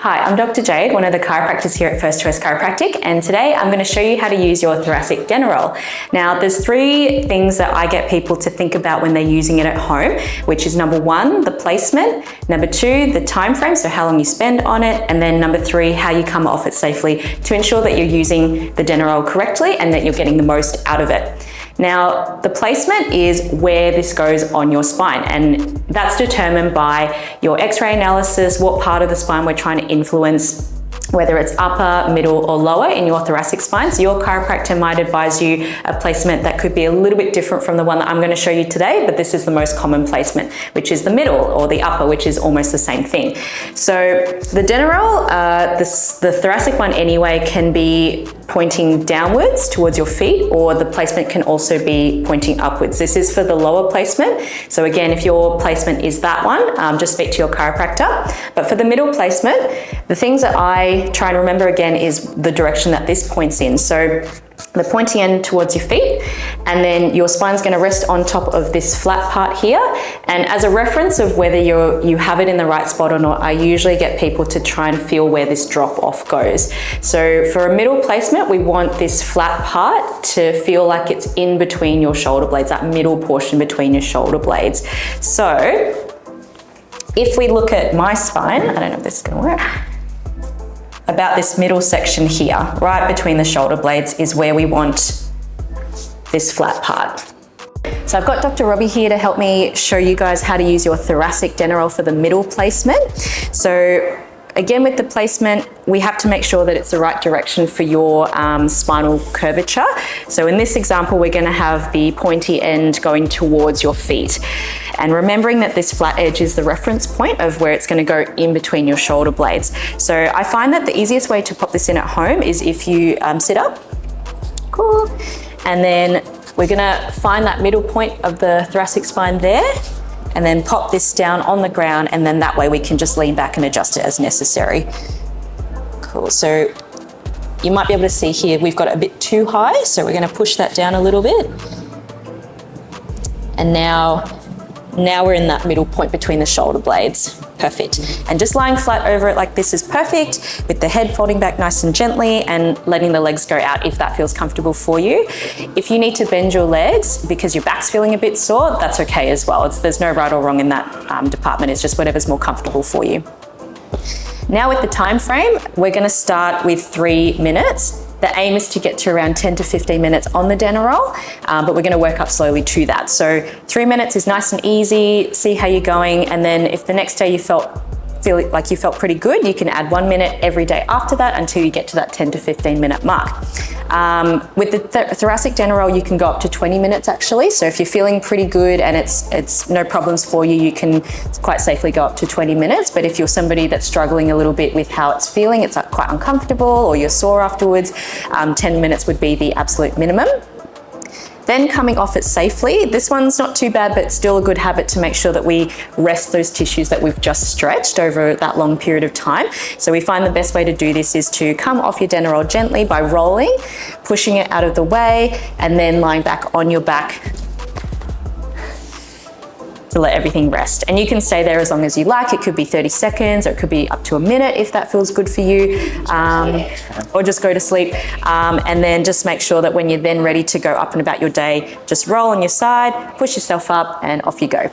Hi, I'm Dr. Jade, one of the chiropractors here at First Choice Chiropractic, and today I'm going to show you how to use your Thoracic Denneroll. Now, there's three things that I get people to think about when they're using it at home, which is number one, the placement, number two, the time frame, so how long you spend on it, and then number three, how you come off it safely to ensure that you're using the Denneroll correctly and that you're getting the most out of it. Now, the placement is where this goes on your spine, and that's determined by your X-ray analysis, what part of the spine we're trying to influence, whether it's upper, middle, or lower in your thoracic spine. So your chiropractor might advise you a placement that could be a little bit different from the one that I'm going to show you today, but this is the most common placement, which is the middle, or the upper, which is almost the same thing. So the Denneroll, the thoracic one anyway, can be pointing downwards towards your feet, or the placement can also be pointing upwards. This is for the lower placement. So again, if your placement is that one, just speak to your chiropractor. But for the middle placement, the things that I try and remember again is the direction that this points in. So the pointy end towards your feet, and then your spine's going to rest on top of this flat part here. And as a reference of whether you have it in the right spot or not, I usually get people to try and feel where this drop off goes. So for a middle placement, we want this flat part to feel like it's in between your shoulder blades, that middle portion between your shoulder blades. So if we look at my spine, I don't know if this is going to work, about this middle section here, right between the shoulder blades, is where we want this flat part. So I've got Dr. Robbie here to help me show you guys how to use your Thoracic Denneroll for the middle placement. So again, with the placement, we have to make sure that it's the right direction for your spinal curvature. So in this example, we're going to have the pointy end going towards your feet. And remembering that this flat edge is the reference point of where it's going to go in between your shoulder blades. So I find that the easiest way to pop this in at home is if you sit up, cool, and then we're going to find that middle point of the thoracic spine there, and then pop this down on the ground, and then that way we can just lean back and adjust it as necessary. Cool, so you might be able to see here, we've got it a bit too high, so we're going to push that down a little bit. And now we're in that middle point between the shoulder blades. Perfect. And just lying flat over it like this is perfect, with the head folding back nice and gently and letting the legs go out if that feels comfortable for you. If you need to bend your legs because your back's feeling a bit sore, that's okay as well. There's no right or wrong in that department. It's just whatever's more comfortable for you. Now with the time frame, we're going to start with 3 minutes. The aim is to get to around 10 to 15 minutes on the Denneroll, but we're going to work up slowly to that. So 3 minutes is nice and easy, see how you're going, and then if the next day you feel like you felt pretty good, you can add 1 minute every day after that until you get to that 10 to 15 minute mark. With the Thoracic Denneroll, you can go up to 20 minutes actually. So if you're feeling pretty good and it's no problems for you, you can quite safely go up to 20 minutes. But if you're somebody that's struggling a little bit with how it's feeling, it's quite uncomfortable or you're sore afterwards, 10 minutes would be the absolute minimum. Then coming off it safely, this one's not too bad, but still a good habit to make sure that we rest those tissues that we've just stretched over that long period of time. So we find the best way to do this is to come off your Denneroll gently by rolling, pushing it out of the way, and then lying back on your back to let everything rest. And you can stay there as long as you like. It could be 30 seconds, or it could be up to a minute if that feels good for you, or just go to sleep. And then just make sure that when you're then ready to go up and about your day, just roll on your side, push yourself up, and off you go.